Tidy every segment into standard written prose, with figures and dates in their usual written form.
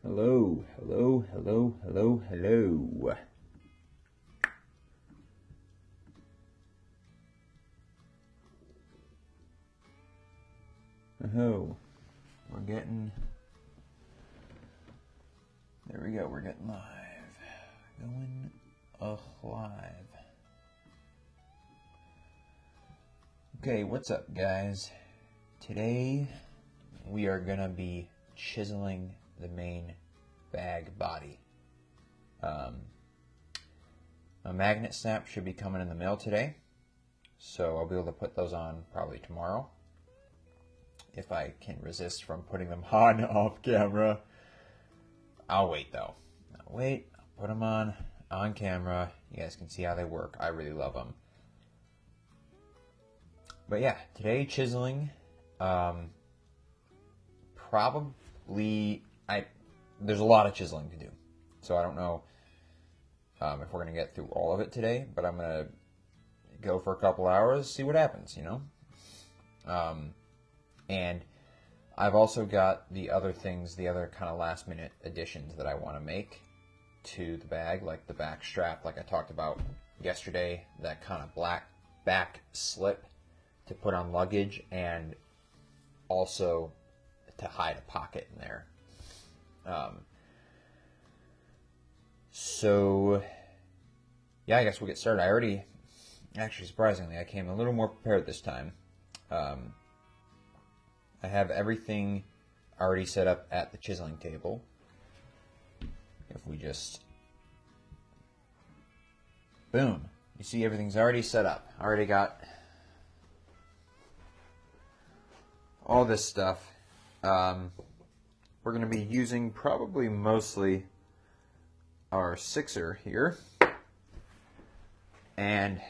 Hello, hello, hello, hello, hello. Oh, we're getting, there we go, we're getting live. Going live. Okay, what's up, guys? Today we are gonna be chiseling the main bag body. A magnet snap should be coming in the mail today, so I'll be able to put those on probably tomorrow, if I can resist from putting them on off camera. I'll wait though. I'll wait, I'll put them on camera. You guys can see how they work. I really love them. But yeah, today chiseling, probably, there's a lot of chiseling to do. So I don't know if we're going to get through all of it today, but I'm going to go for a couple hours, see what happens, you know? And I've also got the other things, the other kind of last minute additions that I want to make to the bag, like the back strap, like I talked about yesterday, that kind of black back slip to put on luggage, and also to hide a pocket in there. So, yeah, I guess we'll get started. Actually, surprisingly, I came a little more prepared this time. I have everything already set up at the chiseling table. If we just, boom, you see everything's already set up. I already got all this stuff. We're going to be using probably mostly our 6er here. And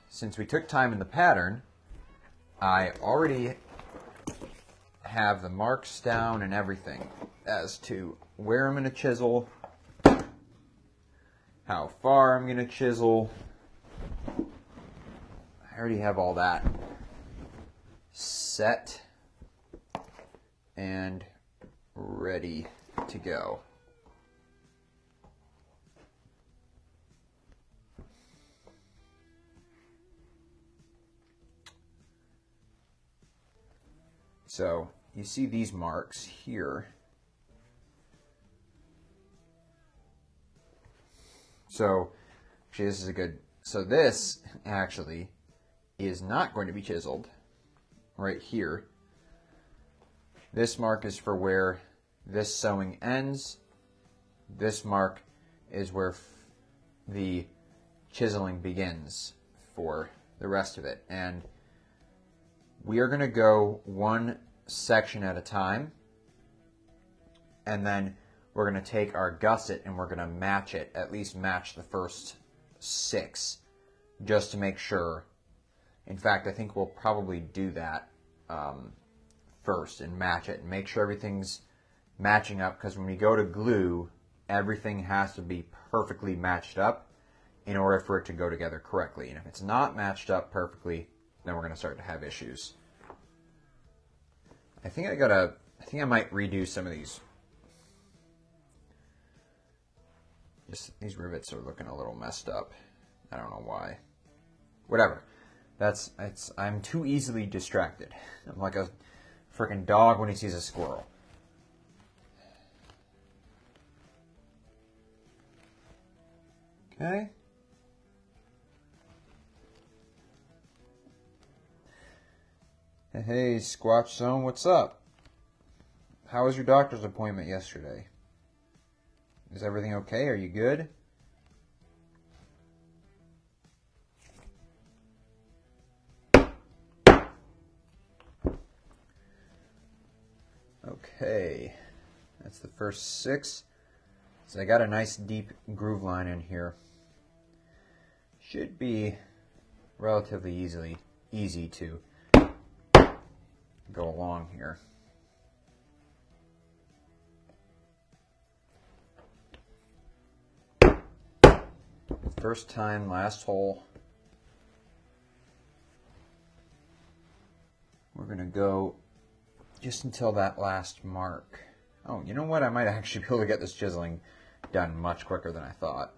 since we took time in the pattern, I already have the marks down and everything as to where I'm going to chisel, how far I'm going to chisel. I already have all that set and ready to go. So you see these marks here. So actually this is a good, so this actually is not going to be chiseled right here. This mark is for where this sewing ends. This mark is where the chiseling begins for the rest of it. And we are going to go one section at a time, and then we're going to take our gusset and we're going to match it, at least match the first 6, just to make sure. In fact, I think we'll probably do that first and match it and make sure everything's matching up, because when we go to glue, everything has to be perfectly matched up in order for it to go together correctly. And if it's not matched up perfectly, then we're going to start to have issues. I think I might redo some of these. Just these rivets are looking a little messed up. I don't know why. Whatever. I'm too easily distracted. I'm like a freaking dog when he sees a squirrel. Okay. Hey, Squatch Zone, what's up? How was your doctor's appointment yesterday? Is everything okay? Are you good? Okay, that's the first 6. So I got a nice deep groove line in here. Should be relatively easy to go along here. First time, last hole. We're going to go just until that last mark Oh, you know what? I might actually be able to get this chiseling done much quicker than I thought.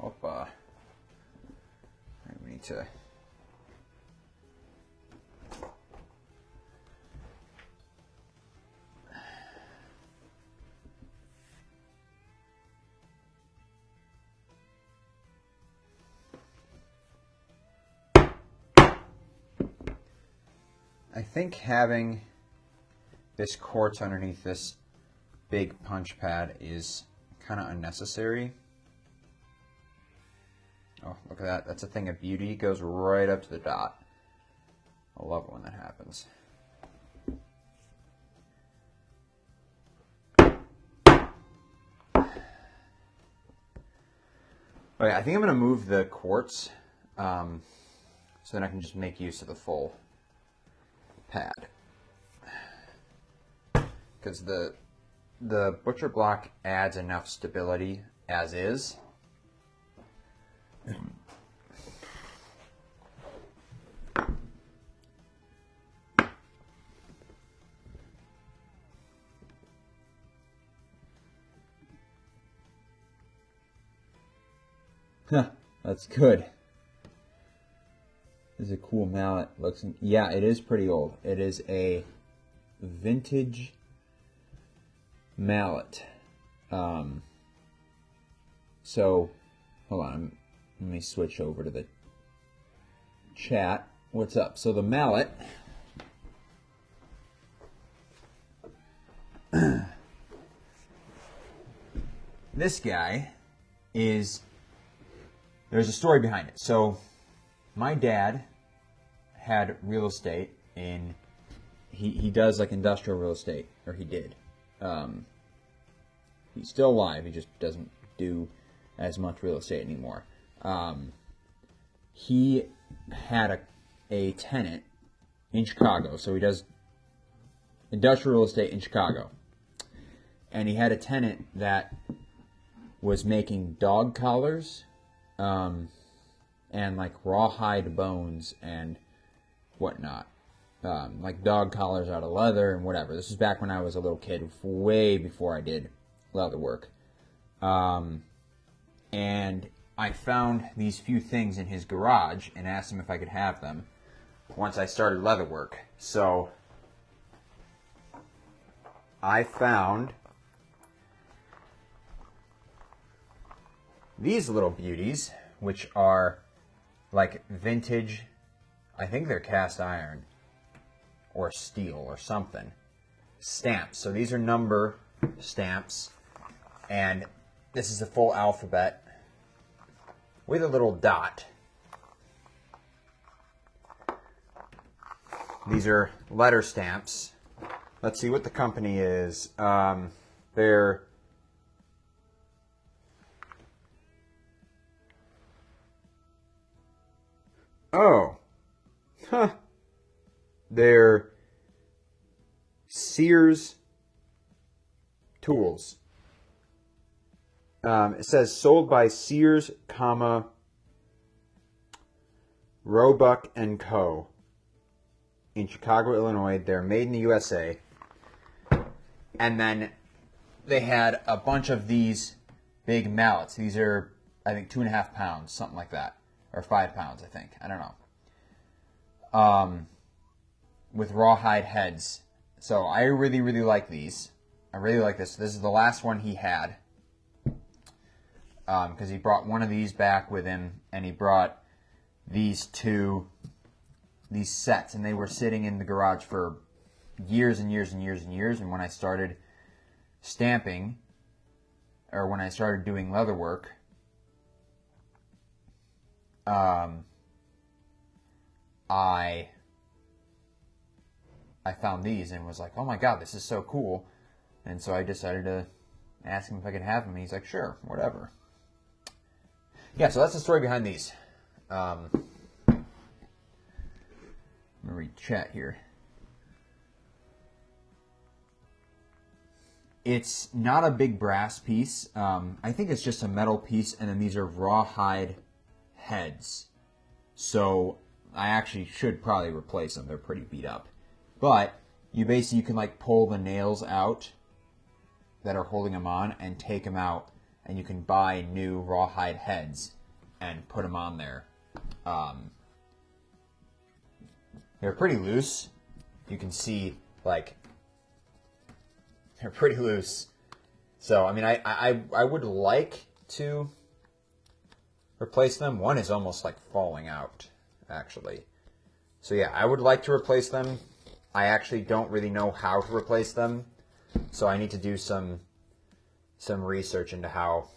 Hoppa. We need to... I think having this quartz underneath this big punch pad is kind of unnecessary. Oh, look at that. That's a thing of beauty. It goes right up to the dot. I love it when that happens. Okay, I think I'm going to move the quartz so then I can just make use of the full pad. Because the butcher block adds enough stability as is. Huh, that's good. This is a cool mallet. Yeah, it is pretty old. It is a vintage mallet. So, hold on. Let me switch over to the chat. What's up? So the mallet. This guy is... There's a story behind it. So, my dad had real estate in... He does like industrial real estate, or he did. He's still alive. He just doesn't do as much real estate anymore. He had a tenant in Chicago, so he does industrial real estate in Chicago. And he had a tenant that was making dog collars, and like rawhide bones and whatnot. Like dog collars out of leather and whatever. This was back when I was a little kid, way before I did leather work. And I found these few things in his garage and asked him if I could have them once I started leather work. So I found these little beauties, which are like vintage, I think they're cast iron or steel or something, stamps. So these are number stamps, and this is the full alphabet with a little dot. These are letter stamps. Let's see what the company is. They're They're Sears Tools. It says sold by Sears, Roebuck & Co. in Chicago, Illinois. They're made in the USA. And then they had a bunch of these big mallets. These are, I think, 2.5 pounds, something like that. Or 5 pounds, I think. I don't know. With rawhide heads. So I really, really like these. I really like this. This is the last one he had. Because he brought one of these back with him, and he brought these sets, and they were sitting in the garage for years and years and years and years. And when I started stamping, or when I started doing leather work, I found these and was like, oh my god, this is so cool. And so I decided to ask him if I could have them. And he's like, sure, whatever. Yeah, so that's the story behind these. Let me read chat here. It's not a big brass piece. I think it's just a metal piece, and then these are rawhide heads. So I actually should probably replace them. They're pretty beat up. But you can like pull the nails out that are holding them on and take them out, and you can buy new rawhide heads and put them on there. They're pretty loose. You can see, like, they're pretty loose. So, I mean, I would like to replace them. One is almost like falling out, actually. So yeah, I would like to replace them. I actually don't really know how to replace them. So I need to do some research into how.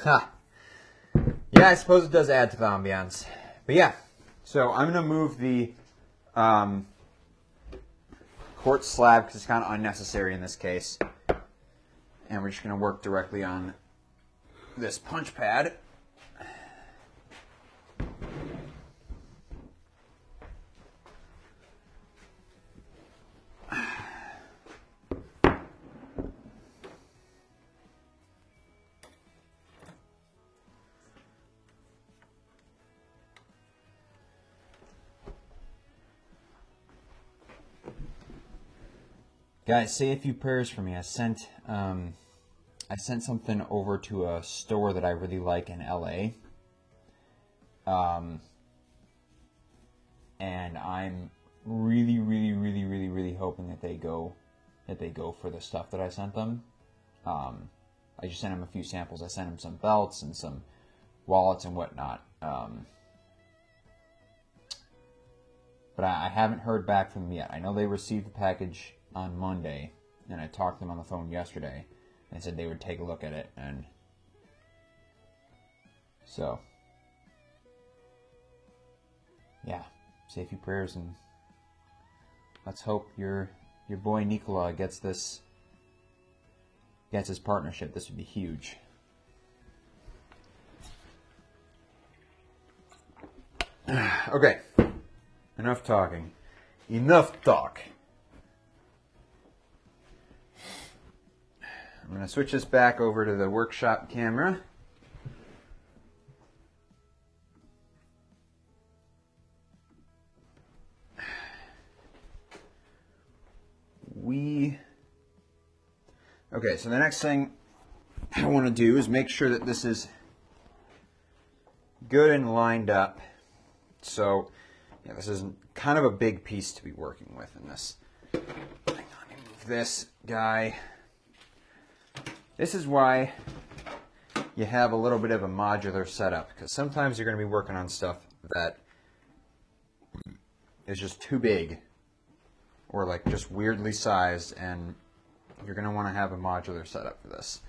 Ha! Yeah, I suppose it does add to the ambiance. But yeah, so I'm going to move the quartz slab because it's kind of unnecessary in this case. And we're just going to work directly on this punch pad. Guys, say a few prayers for me. I sent something over to a store that I really like in LA. And I'm really, really, really, really, really hoping that they go for the stuff that I sent them. I just sent them a few samples. I sent them some belts and some wallets and whatnot. But I haven't heard back from them yet. I know they received the package on Monday, and I talked to them on the phone yesterday. They said they would take a look at it, and so yeah, say a few prayers, and let's hope your boy Nikola gets his partnership. This would be huge. Okay, enough talking. Enough talk. I'm going to switch this back over to the workshop camera. Okay, so the next thing I want to do is make sure that this is good and lined up. So, yeah, this is kind of a big piece to be working with in this. Hang on, let me move this guy. This is why you have a little bit of a modular setup, because sometimes you're going to be working on stuff that is just too big or like just weirdly sized, and you're going to want to have a modular setup for this.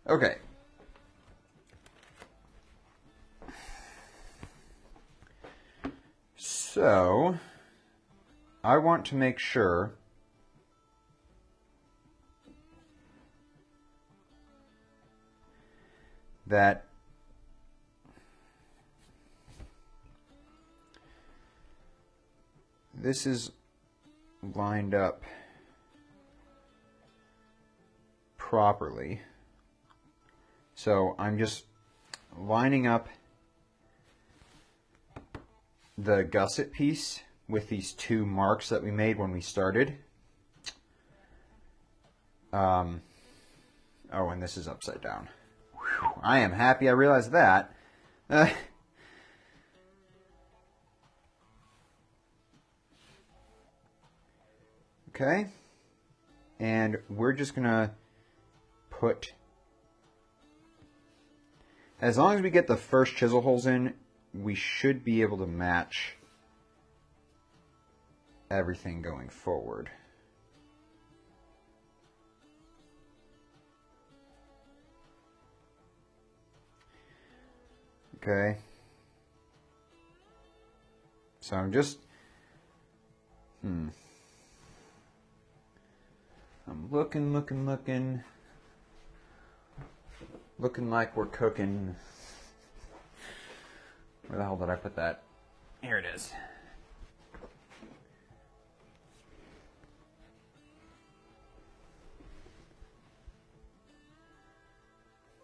Okay. So I want to make sure that this is lined up properly. So I'm just lining up the gusset piece with these two marks that we made when we started. Oh, and this is upside down. Whew, I am happy I realized that. Okay. And we're just going to put, as long as we get the first chisel holes in, we should be able to match everything going forward. Okay. So I'm just, I'm looking like we're cooking. Where the hell did I put that? Here it is.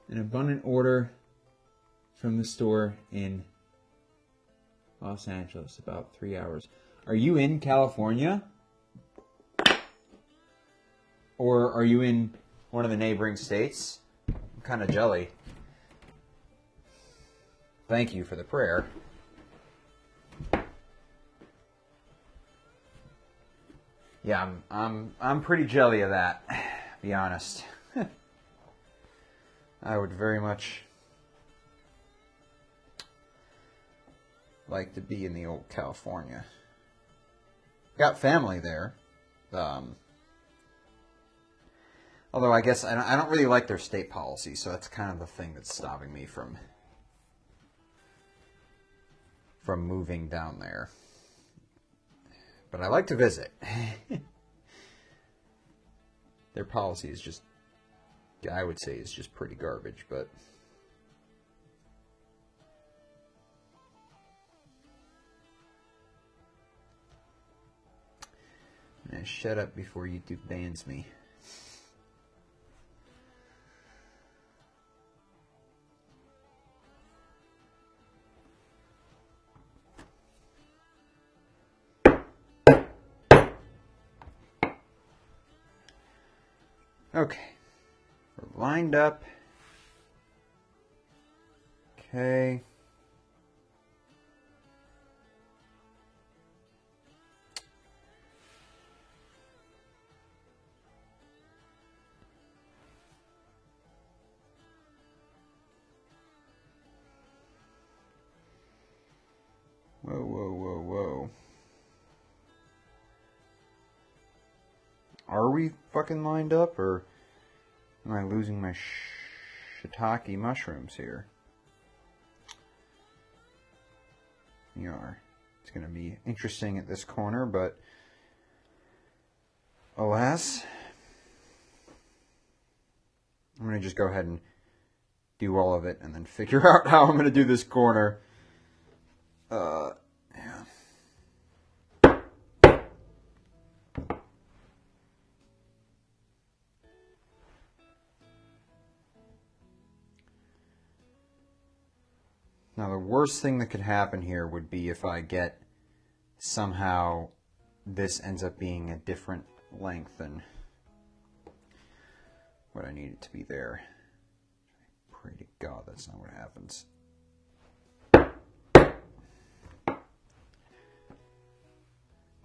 An abundant order from the store in Los Angeles, about 3 hours. Are you in California? Or are you in one of the neighboring states? I'm kind of jelly. Thank you for the prayer. Yeah, I'm pretty jelly of that, to be honest. I would very much like to be in the old California. Got family there. Although I guess I don't really like their state policy, so that's kind of the thing that's stopping me from moving down there. But I like to visit. Their policy is just, I would say, is just pretty garbage, but shut up before YouTube bans me. Okay, we're lined up. Okay. Whoa, whoa, whoa, whoa. Are we fucking lined up, or am I losing my shiitake mushrooms here? We are. It's going to be interesting at this corner, but alas, I'm going to just go ahead and do all of it and then figure out how I'm going to do this corner. Yeah. Now, the worst thing that could happen here would be if I get somehow this ends up being a different length than what I need it to be there. Pray to God that's not what happens.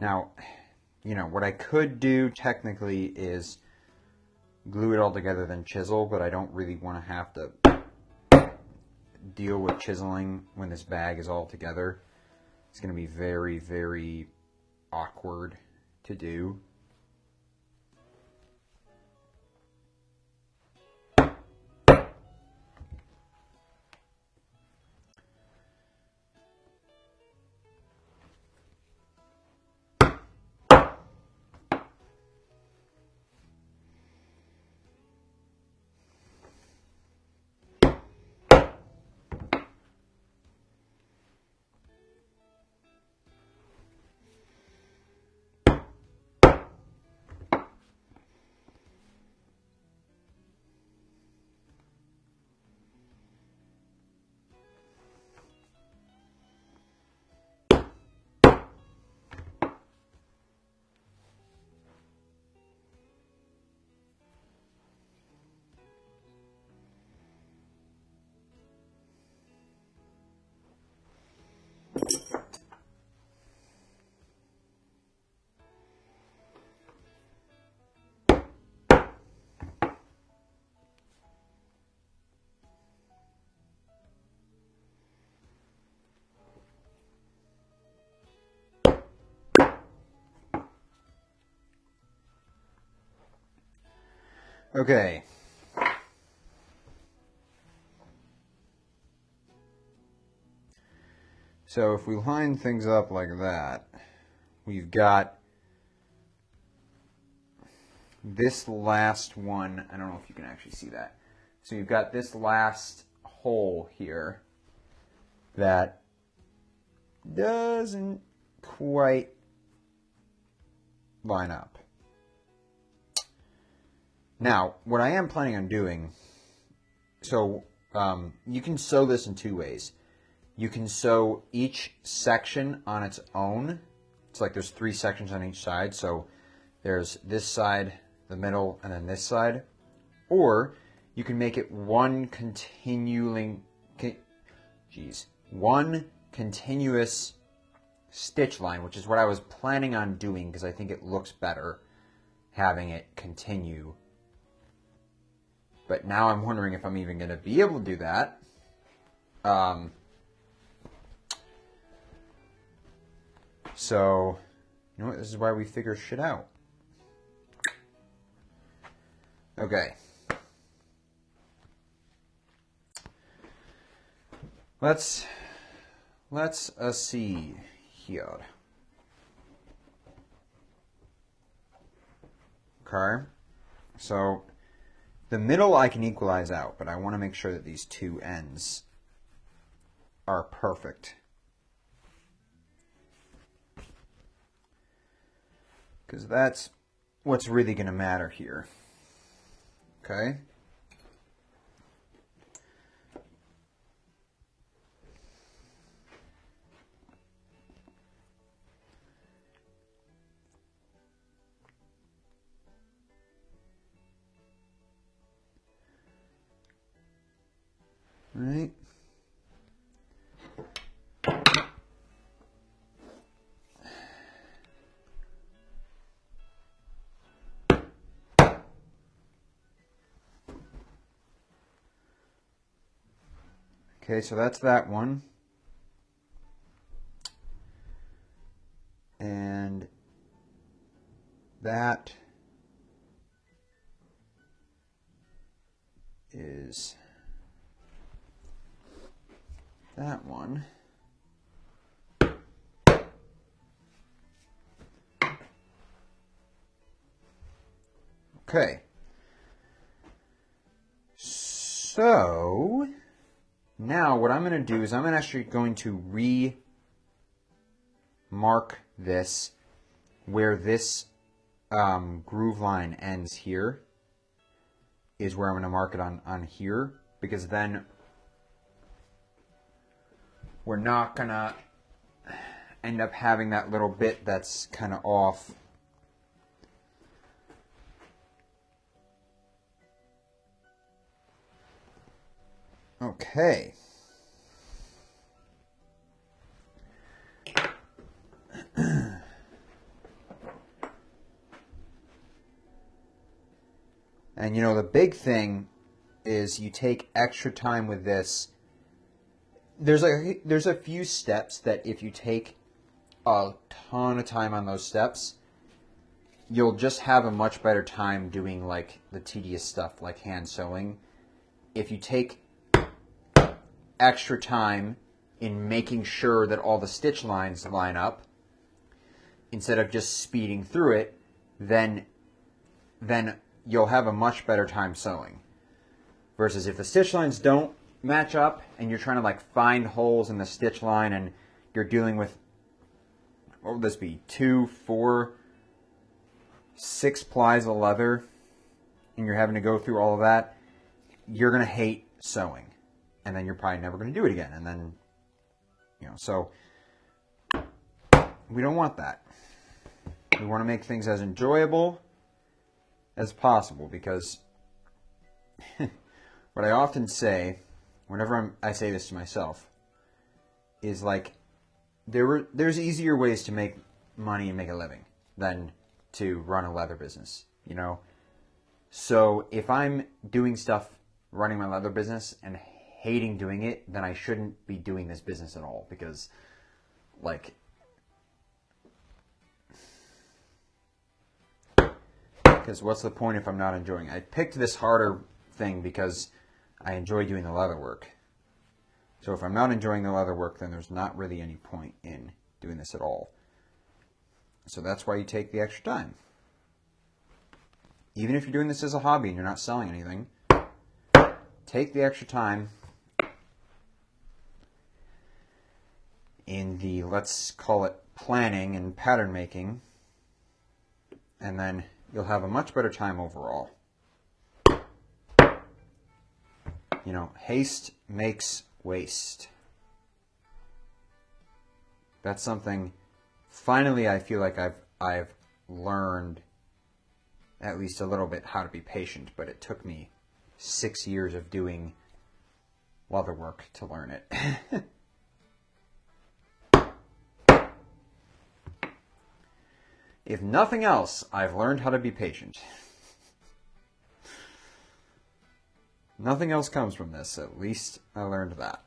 Now, you know, what I could do technically is glue it all together then chisel, but I don't really want to have to deal with chiseling when this bag is all together. It's going to be very, very awkward to do. Okay. So if we line things up like that, we've got this last one. I don't know if you can actually see that. So you've got this last hole here that doesn't quite line up. Now, what I am planning on doing, so you can sew this in two ways. You can sew each section on its own. It's like there's 3 sections on each side. So there's this side, the middle, and then this side. Or you can make it one continuous stitch line, which is what I was planning on doing because I think it looks better having it continue. But now I'm wondering if I'm even going to be able to do that. So, you know what? This is why we figure shit out. Okay. Let's see here. Okay. So, the middle I can equalize out, but I want to make sure that these two ends are perfect. Because that's what's really going to matter here. Okay? Right. Okay, so that's that one. And that is that one. Okay. So now what I'm going to do is I'm actually going to re-mark this where this groove line ends here is where I'm going to mark it on here, because then we're not going to end up having that little bit that's kind of off. Okay. And you know, the big thing is you take extra time with this. There's a few steps that if you take a ton of time on those steps, you'll just have a much better time doing like the tedious stuff like hand sewing. If you take extra time in making sure that all the stitch lines line up instead of just speeding through it, then you'll have a much better time sewing. Versus if the stitch lines don't match up and you're trying to like find holes in the stitch line and you're dealing with, what would this be, 2, 4, 6 plies of leather, and you're having to go through all of that, you're going to hate sewing. And then you're probably never going to do it again. And then, you know, so we don't want that. We want to make things as enjoyable as possible, because what I often say, whenever I say this to myself, is like, there's easier ways to make money and make a living than to run a leather business, you know? So if I'm doing stuff running my leather business and hating doing it, then I shouldn't be doing this business at all, because like Because what's the point if I'm not enjoying it? I picked this harder thing because I enjoy doing the leather work. So if I'm not enjoying the leather work, then there's not really any point in doing this at all. So that's why you take the extra time. Even if you're doing this as a hobby and you're not selling anything, take the extra time in the, let's call it, planning and pattern making, and then you'll have a much better time overall. You know, haste makes waste. That's something, finally, I feel like I've learned at least a little bit how to be patient, but it took me 6 years of doing leather work to learn it. If nothing else, I've learned how to be patient. Nothing else comes from this. At least I learned that.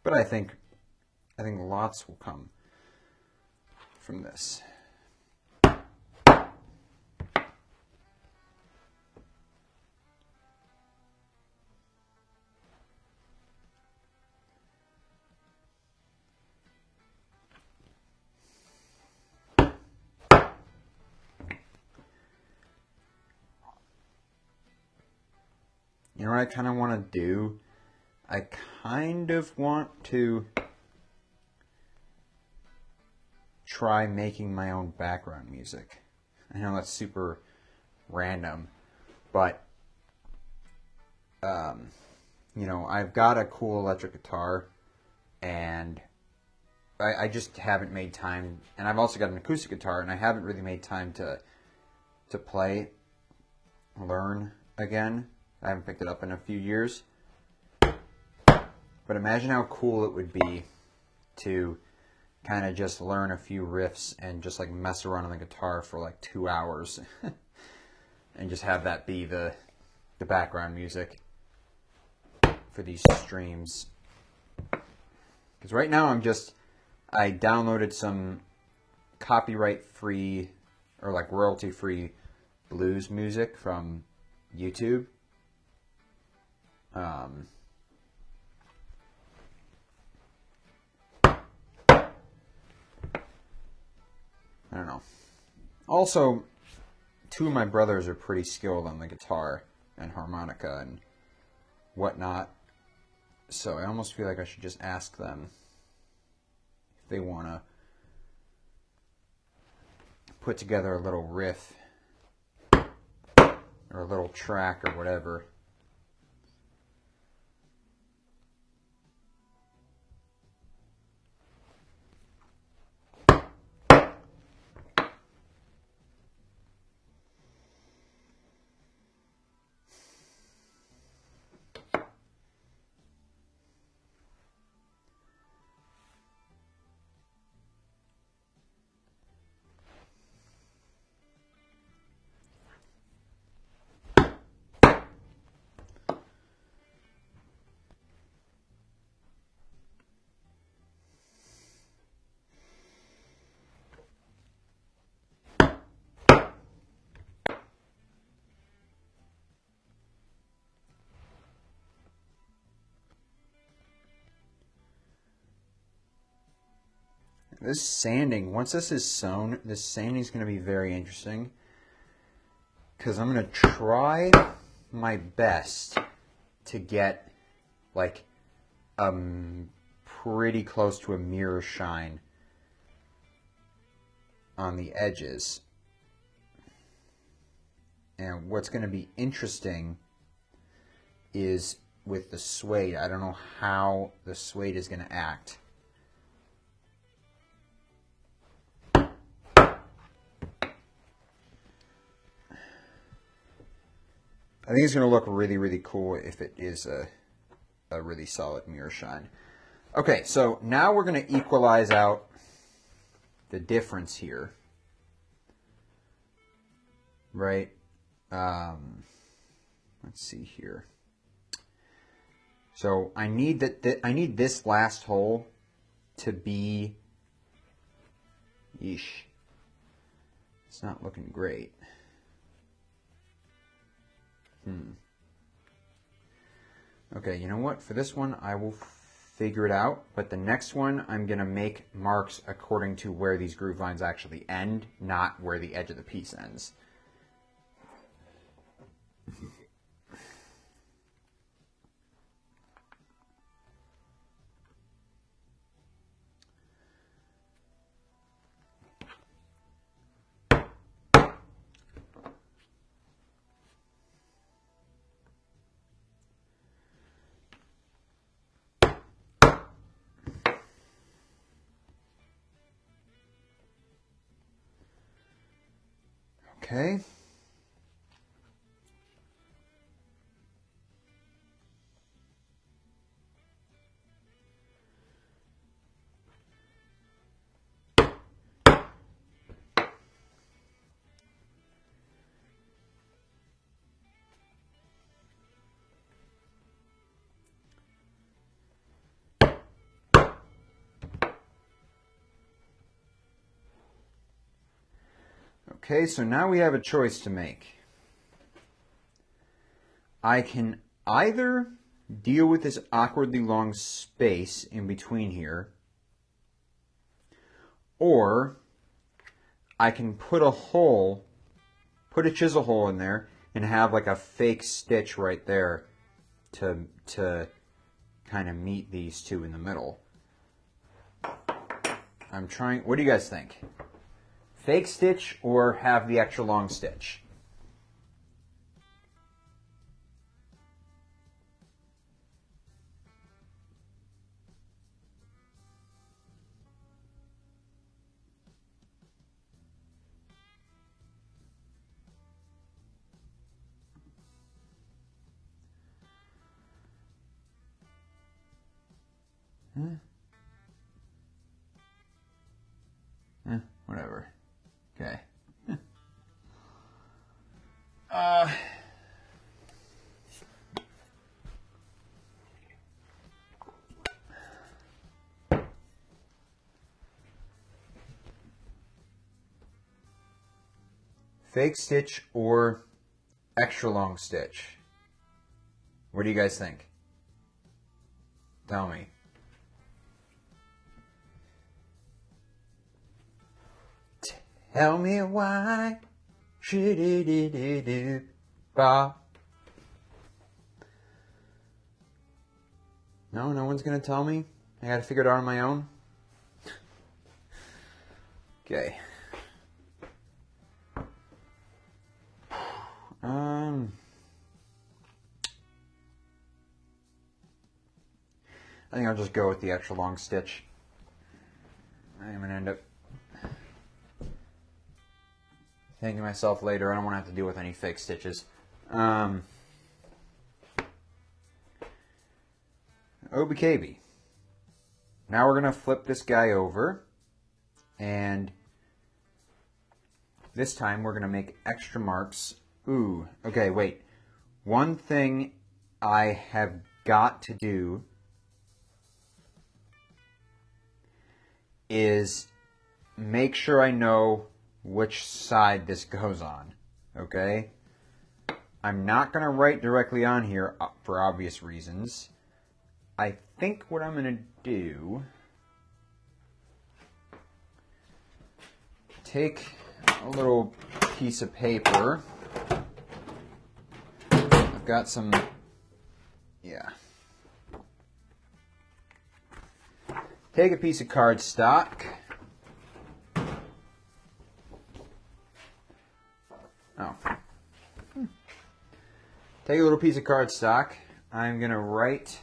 But I think lots will come from this. You know what I kind of want to do? I kind of want to try making my own background music. I know that's super random, but you know, I've got a cool electric guitar, and I just haven't made time, and I've also got an acoustic guitar, and I haven't really made time to learn again. I haven't picked it up in a few years. But imagine how cool it would be to kind of just learn a few riffs and just like mess around on the guitar for like 2 hours and just have that be the background music for these streams. Because right now I downloaded some copyright-free or like royalty-free blues music from YouTube. I don't know. Also, 2 of my brothers are pretty skilled on the guitar and harmonica and whatnot, so I almost feel like I should just ask them if they want to put together a little riff or a little track or whatever. This sanding, once this is sewn, this sanding is going to be very interesting because I'm going to try my best to get like pretty close to a mirror shine on the edges. And what's going to be interesting is with the suede. I don't know how the suede is going to act. I think it's going to look really, really cool if it is a really solid mirror shine. Okay, so now we're going to equalize out the difference here. Right? Let's see here. So I need I need this last hole to be, yeesh, it's not looking great. Okay, you know what? For this one, I will figure it out. But the next one, I'm going to make marks according to where these groove lines actually end, not where the edge of the piece ends. Okay. Okay, so now we have a choice to make. I can either deal with this awkwardly long space in between here, or I can put a chisel hole in there and have like a fake stitch right there to kind of meet these two in the middle. I'm trying, what do you guys think? Fake stitch or have the extra long stitch? Whatever. Okay. Fake stitch or extra long stitch? What do you guys think? Tell me. Tell me why. No one's gonna tell me? I gotta figure it out on my own? Okay. I think I'll just go with the extra long stitch. I'm gonna end up thanking myself later. I don't want to have to deal with any fake stitches. OBKB. Now we're going to flip this guy over, and this time we're going to make extra marks. Ooh, okay, wait. One thing I have got to do is make sure I know which side this goes on, okay? I'm not going to write directly on here for obvious reasons. I think what I'm going to do, take a little piece of paper. I've got some, yeah. Take a piece of cardstock. Take a little piece of cardstock. I'm going to write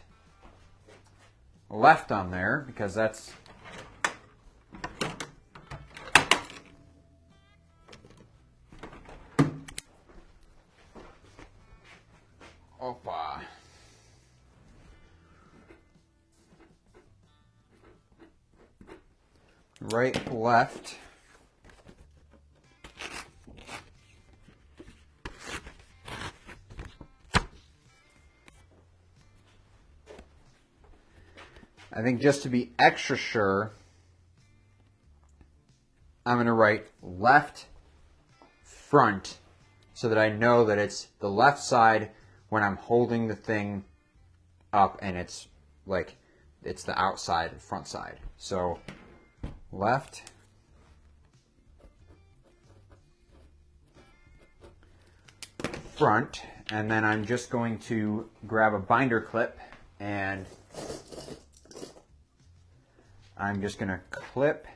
left on there because that's Opa. Right, left. I think just to be extra sure, I'm going to write left front so that I know that it's the left side when I'm holding the thing up and it's like, it's the outside and front side. So left front, and then I'm just going to grab a binder clip and I'm just going to clip,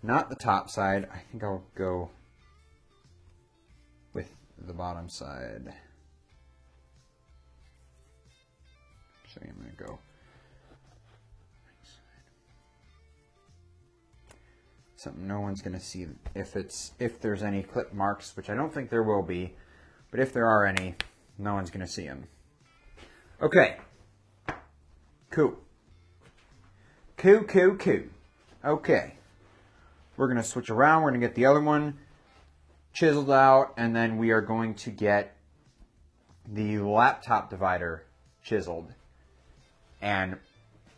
not the top side, I think I'll go with the bottom side. So I'm going to go something no one's going to see if there's any clip marks, which I don't think there will be, but if there are any, no one's going to see them. Okay. Cool. Cool. Okay. We're going to switch around. We're going to get the other one chiseled out, and then we are going to get the laptop divider chiseled. And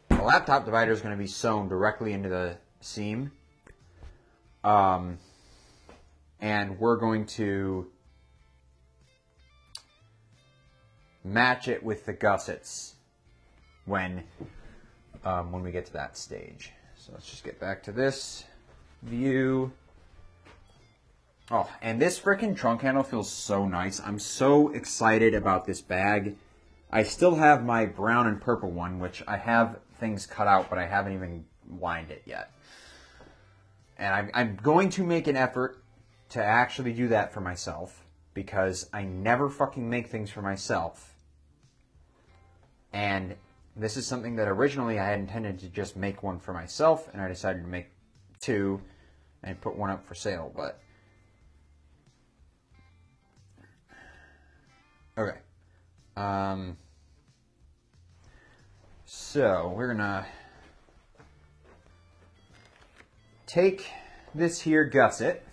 the laptop divider is going to be sewn directly into the seam. And we're going to match it with the gussets when we get to that stage. So let's just get back to this view. Oh, and this frickin' trunk handle feels so nice. I'm so excited about this bag. I still have my brown and purple one, which I have things cut out, but I haven't even lined it yet. And I'm going to make an effort to actually do that for myself, because I never fucking make things for myself. And this is something that originally I had intended to just make one for myself, and I decided to make two and put one up for sale, but... Okay. So, we're gonna take this here gusset.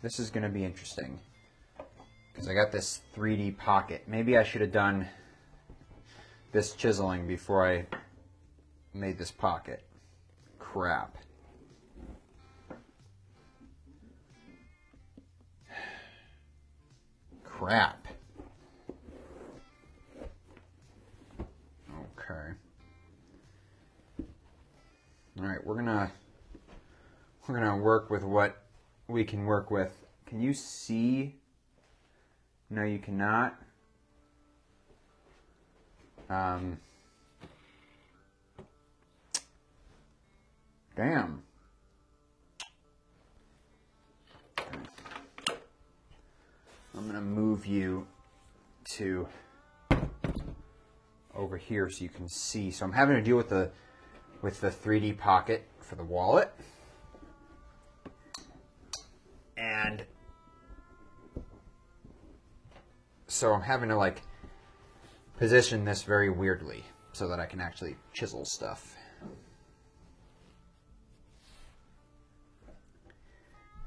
This is gonna be interesting, because I got this 3D pocket. Maybe I should have done this chiseling before I made this pocket. Crap. Crap. Okay. All right, we're gonna work with what we can work with. Can you see? No, you cannot. Damn. I'm going to move you to over here so you can see. So I'm having to deal with the 3D pocket for the wallet. And so I'm having to like position this very weirdly so that I can actually chisel stuff.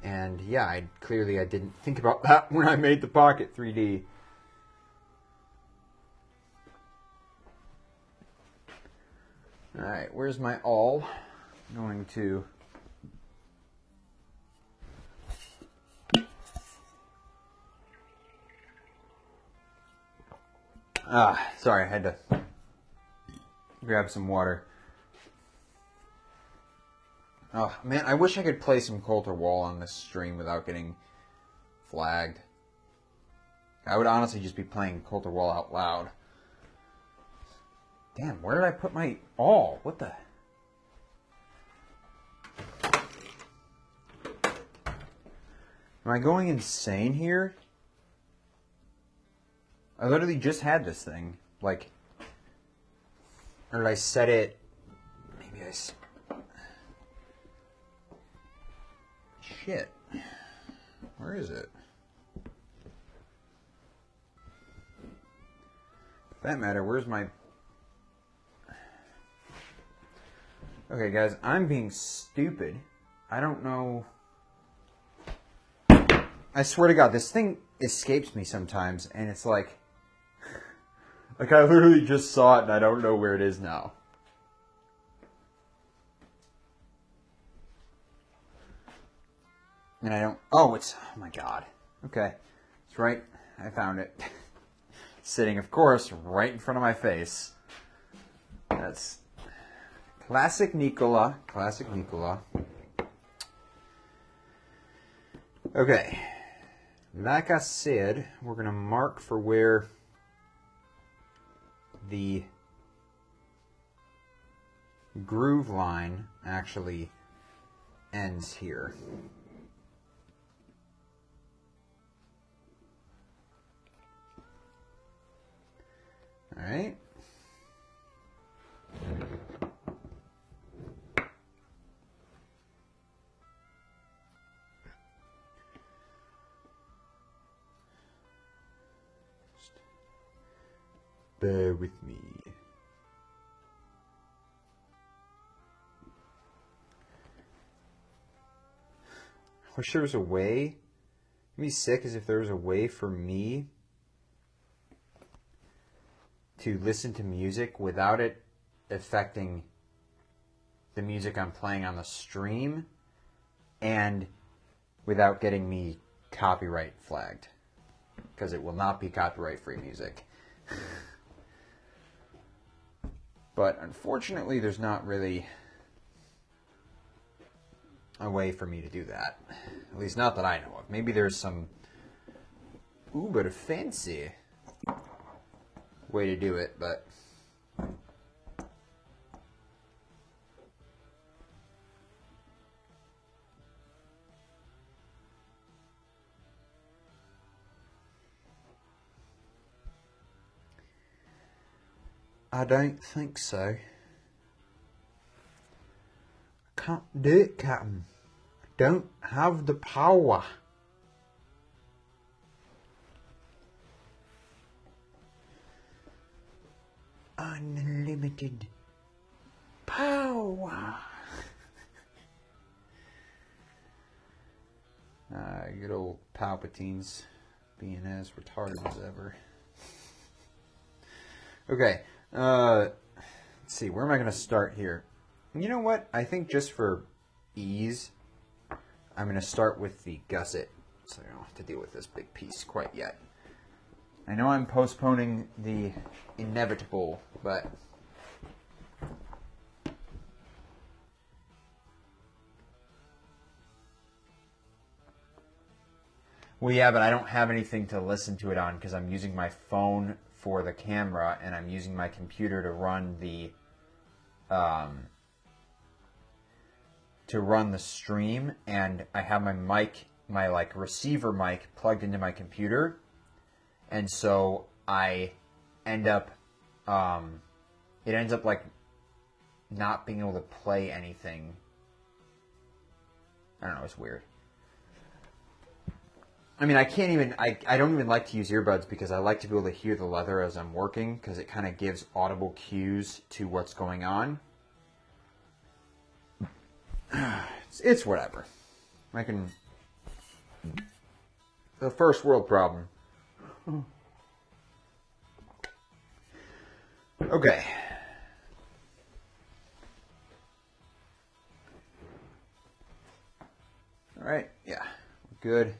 And yeah, I didn't think about that when I made the pocket 3D. Alright, where's my awl? I'm going to... sorry, I had to grab some water. Oh, man, I wish I could play some Coulter Wall on this stream without getting flagged. I would honestly just be playing Coulter Wall out loud. Damn, where did I put my awl? What the... Am I going insane here? I literally just had this thing. Like... Or did I set it... Maybe I... Shit. Where is it? For that matter, where's my... Okay, guys, I'm being stupid. I don't know... I swear to God, this thing escapes me sometimes, and it's like I literally just saw it and I don't know where it is now. And I don't, oh my God. Okay. It's right, I found it. Sitting, of course, right in front of my face. That's classic Nicola. Classic Nicola. Okay. Like I said, we're going to mark for where the groove line actually ends here. All right. Bear with me. I wish there was a way. It'd be sick as if there was a way for me to listen to music without it affecting the music I'm playing on the stream and without getting me copyright flagged, because it will not be copyright free music. But unfortunately, there's not really a way for me to do that. At least not that I know of. Maybe there's some uber fancy way to do it, but I don't think so. Can't do it, Captain. I don't have the power. Unlimited power. Good old Palpatine's being as retarded as ever. Okay, let's see, where am I going to start here? You know what? I think just for ease, I'm going to start with the gusset, so I don't have to deal with this big piece quite yet. I know I'm postponing the inevitable, but well, yeah, but I don't have anything to listen to it on because I'm using my phone for the camera and I'm using my computer to run the stream, and I have my mic, my like receiver mic plugged into my computer, and so I end up it ends up like not being able to play anything. I don't know, it's weird. I mean, I don't even like to use earbuds because I like to be able to hear the leather as I'm working because it kind of gives audible cues to what's going on. It's whatever. The first world problem. Okay. All right, yeah, good.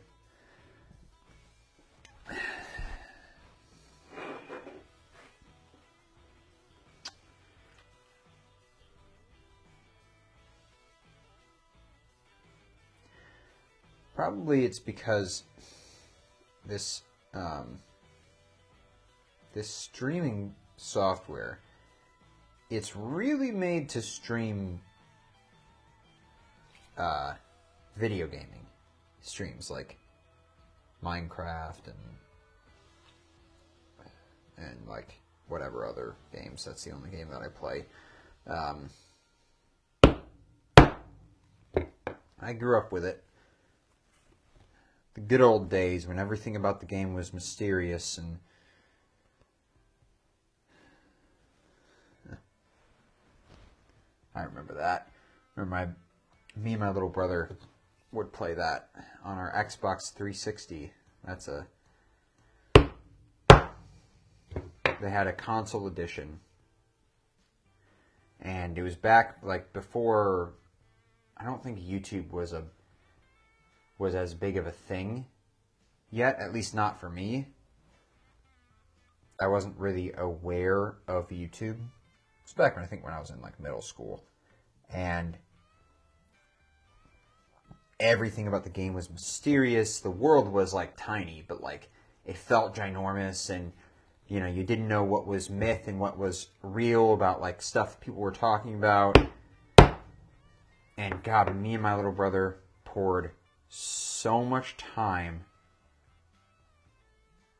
Probably it's because this this streaming software, it's really made to stream video gaming streams like Minecraft and like whatever other games. That's the only game that I play. I grew up with it. The good old days when everything about the game was mysterious and I remember that. Me and my little brother would play that on our Xbox 360. They had a console edition, and it was back like before. I don't think YouTube was as big of a thing yet, at least not for me. I wasn't really aware of YouTube. It's back when I was in like middle school, and everything about the game was mysterious. The world was like tiny, but like it felt ginormous, and you didn't know what was myth and what was real about like stuff people were talking about. And God, me and my little brother poured so much time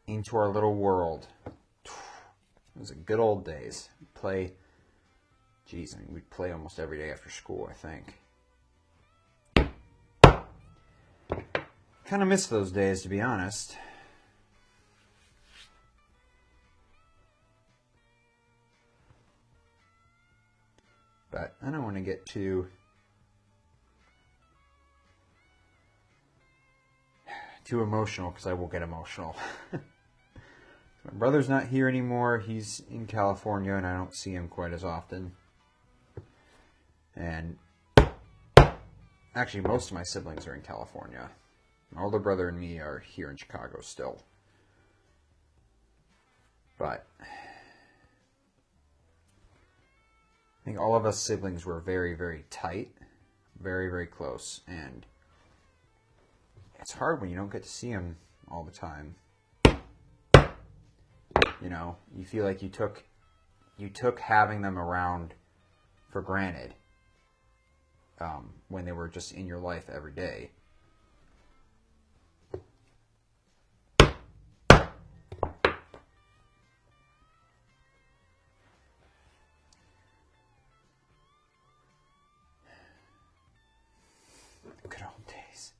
into our little world. It was the good old days. We'd play almost every day after school, I think. Kind of miss those days, to be honest. But I don't want to get too emotional, because I will get emotional. My brother's not here anymore. He's in California, and I don't see him quite as often. And actually, most of my siblings are in California. My older brother and me are here in Chicago still. But I think all of us siblings were very, very tight. Very, very close. And it's hard when you don't get to see them all the time. You feel like you took having them around for granted when they were just in your life every day. Good old days.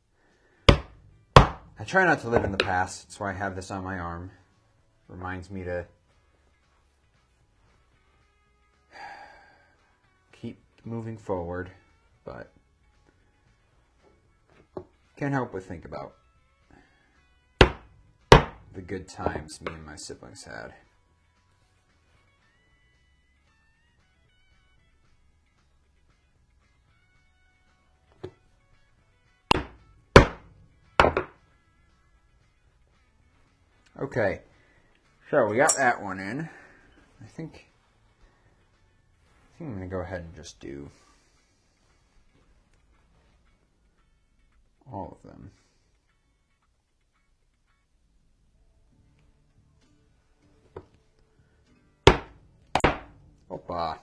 I try not to live in the past. That's why I have this on my arm. Reminds me to keep moving forward, but can't help but think about the good times me and my siblings had. Okay, so we got that one in. I think I'm going to go ahead and just do all of them. Opa.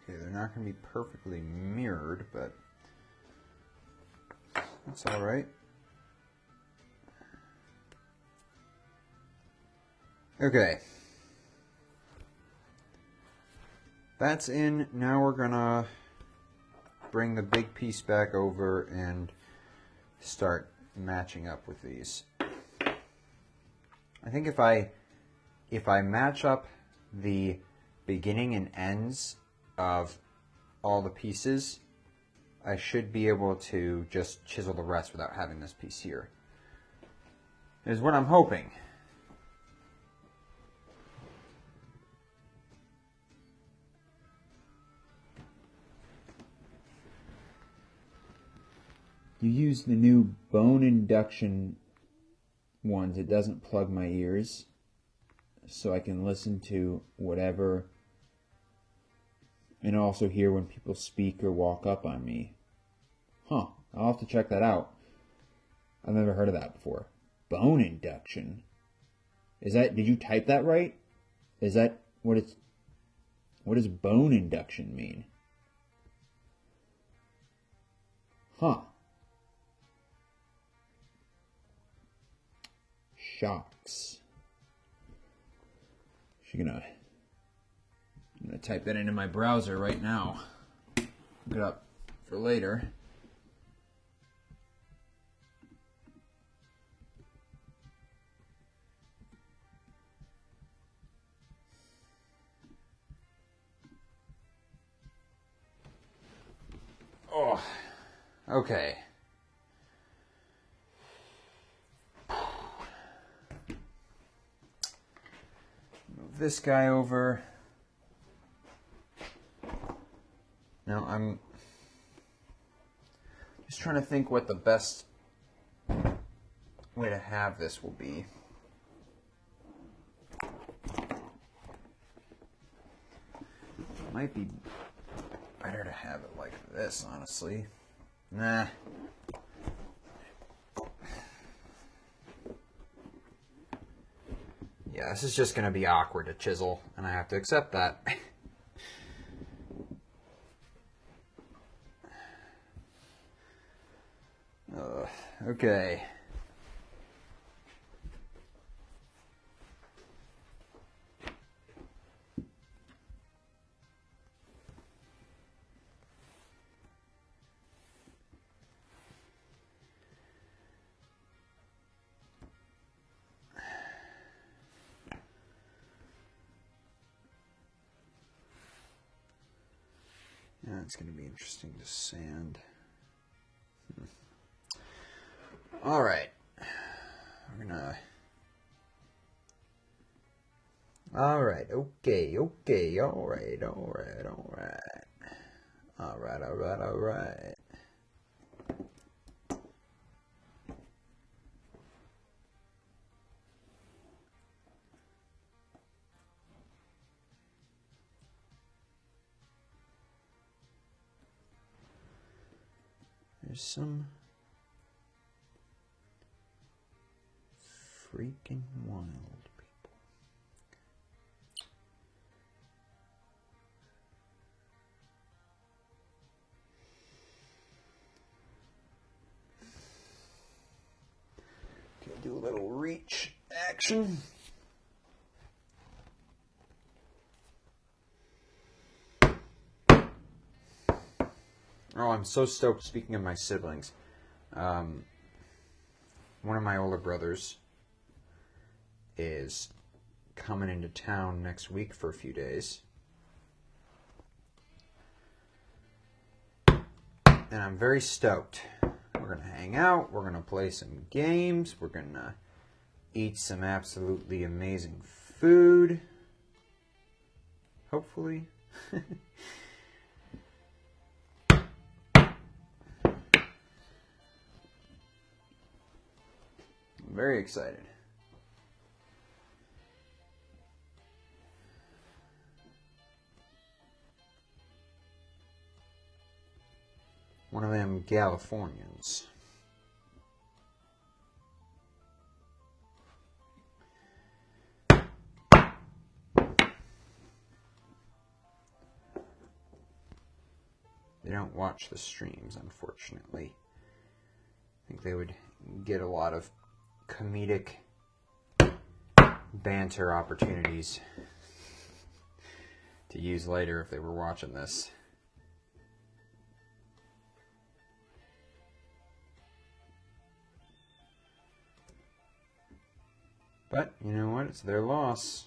Okay, they're not going to be perfectly mirrored, but that's all right. Okay. That's in. Now we're going to bring the big piece back over and start matching up with these. I think if I match up the beginning and ends of all the pieces, I should be able to just chisel the rest without having this piece here. Is what I'm hoping. You use the new bone induction ones. It doesn't plug my ears, so I can listen to whatever and also hear when people speak or walk up on me. Huh, I'll have to check that out. I've never heard of that before. Bone induction. Did you type that right? Is that what does bone induction mean? Huh. Shocks. I'm gonna type that into my browser right now. Look it up for later. Oh, okay. Move this guy over. Now I'm just trying to think what the best way to have this will be. It might be better to have it like this, honestly. Nah. Yeah, this is just going to be awkward to chisel, and I have to accept that. Okay. Yeah, it's going to be interesting to sand. All right. We're going to... All right. Okay. All right. There's some freaking wild people. Okay, do a little reach action. Oh, I'm so stoked. Speaking of my siblings, one of my older brothers is coming into town next week for a few days. And I'm very stoked. We're going to hang out. We're going to play some games. We're going to eat some absolutely amazing food. Hopefully. I'm very excited. One of them Californians. watch the streams, unfortunately. I think they would get a lot of comedic banter opportunities to use later if they were watching this. But, you know what? It's their loss.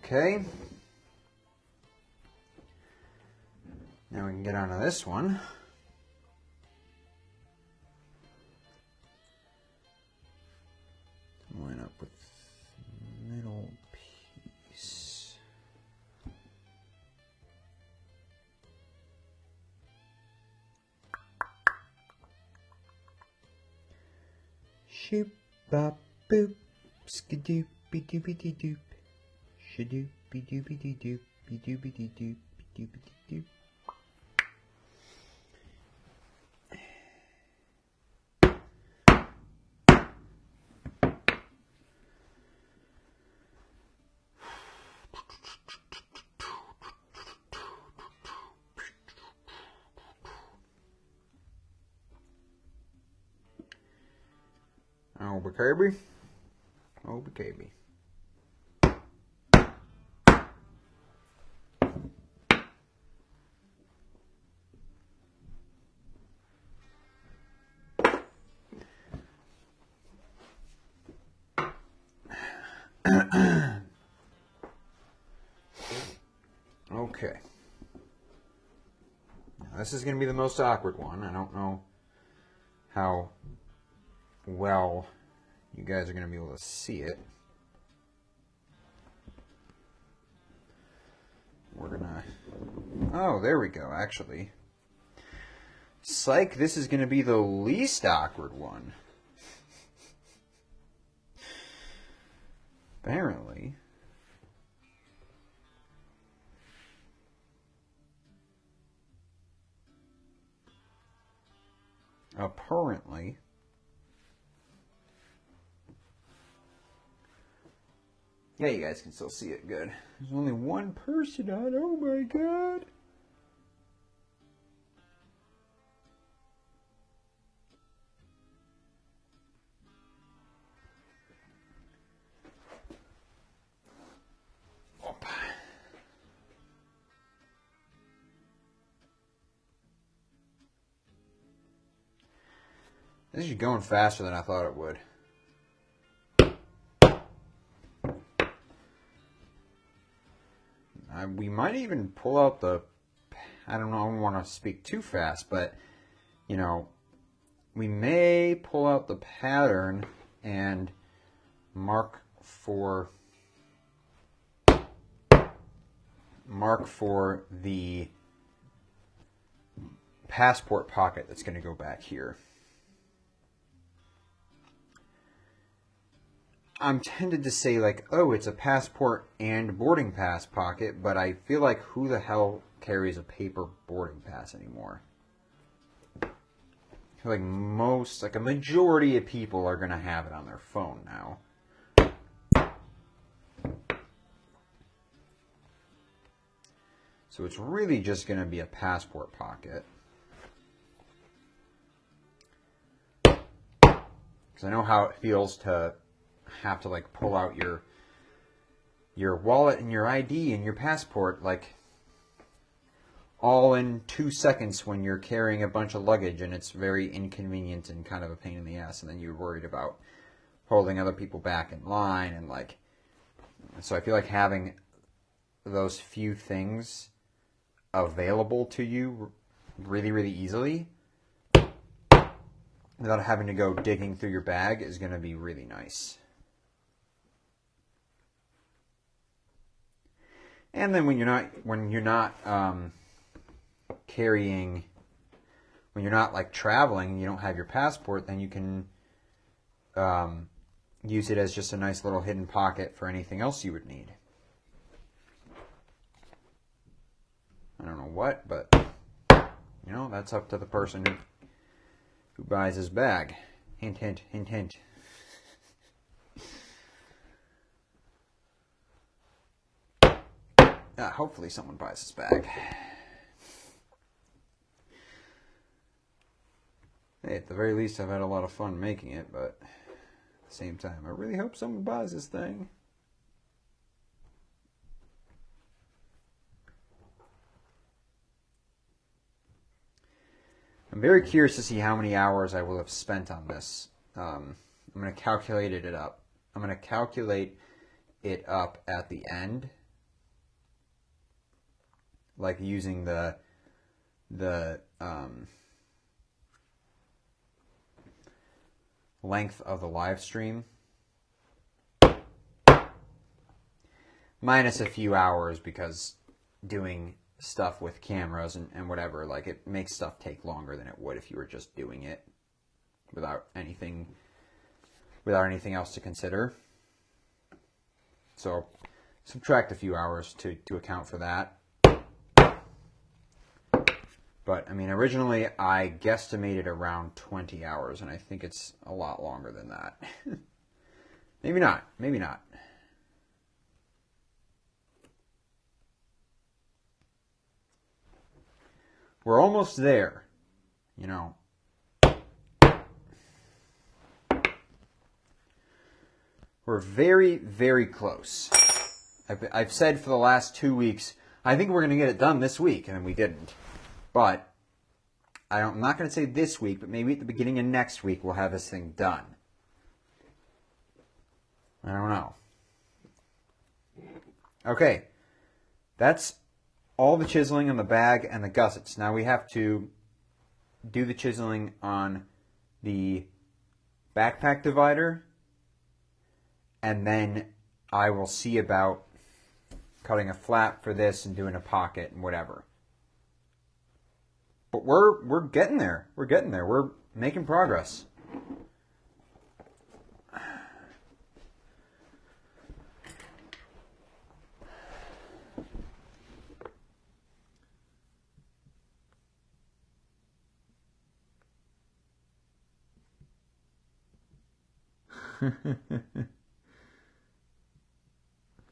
Okay. Now we can get onto this one. Line up with middle piece. Shoop bop boop skidoop be doopy dee doop. Shadoop be doopy dee doop be doopy dee doop be doopy dee doop. Oh, baby. Oh, baby. Okay. Now, this is going to be the most awkward one. I don't know how well you guys are going to be able to see it. We're going to... Oh, there we go, actually. Psych, this is going to be the least awkward one. Apparently. Apparently. Yeah, you guys can still see it good. There's only one person on. Oh my god. This is going faster than I thought it would. We might even pull out the, I don't know, I don't want to speak too fast, but, you know, we may pull out the pattern and mark for the passport pocket that's going to go back here. I'm tempted to say, like, oh, it's a passport and boarding pass pocket, but I feel like who the hell carries a paper boarding pass anymore? I feel like a majority of people are going to have it on their phone now. So it's really just going to be a passport pocket. Because I know how it feels to have to, like, pull out your wallet and your ID and your passport, like, all in 2 seconds when you're carrying a bunch of luggage and it's very inconvenient and kind of a pain in the ass, and then you're worried about holding other people back in line, and like, so I feel like having those few things available to you really, really easily without having to go digging through your bag is going to be really nice. And then when you're not carrying, when you're not like traveling and you don't have your passport, then you can use it as just a nice little hidden pocket for anything else you would need. I don't know what, but you know, that's up to the person who buys his bag. Hint, hint, hint, hint. Hopefully someone buys this bag. Hey, at the very least, I've had a lot of fun making it, but at the same time, I really hope someone buys this thing. I'm very curious to see how many hours I will have spent on this. I'm going to calculate it up. I'm going to calculate it up at the end, like using the length of the live stream minus a few hours, because doing stuff with cameras and whatever, like, it makes stuff take longer than it would if you were just doing it without anything else to consider. So subtract a few hours to account for that. But, I mean, originally I guesstimated around 20 hours, and I think it's a lot longer than that. Maybe not. Maybe not. We're almost there, you know. We're very, very close. I've said for the last 2 weeks, I think we're going to get it done this week, and we didn't. But I'm not going to say this week, but maybe at the beginning of next week we'll have this thing done. I don't know. Okay, that's all the chiseling on the bag and the gussets. Now we have to do the chiseling on the backpack divider, and then I will see about cutting a flap for this and doing a pocket and whatever. But we're getting there. We're getting there. We're making progress.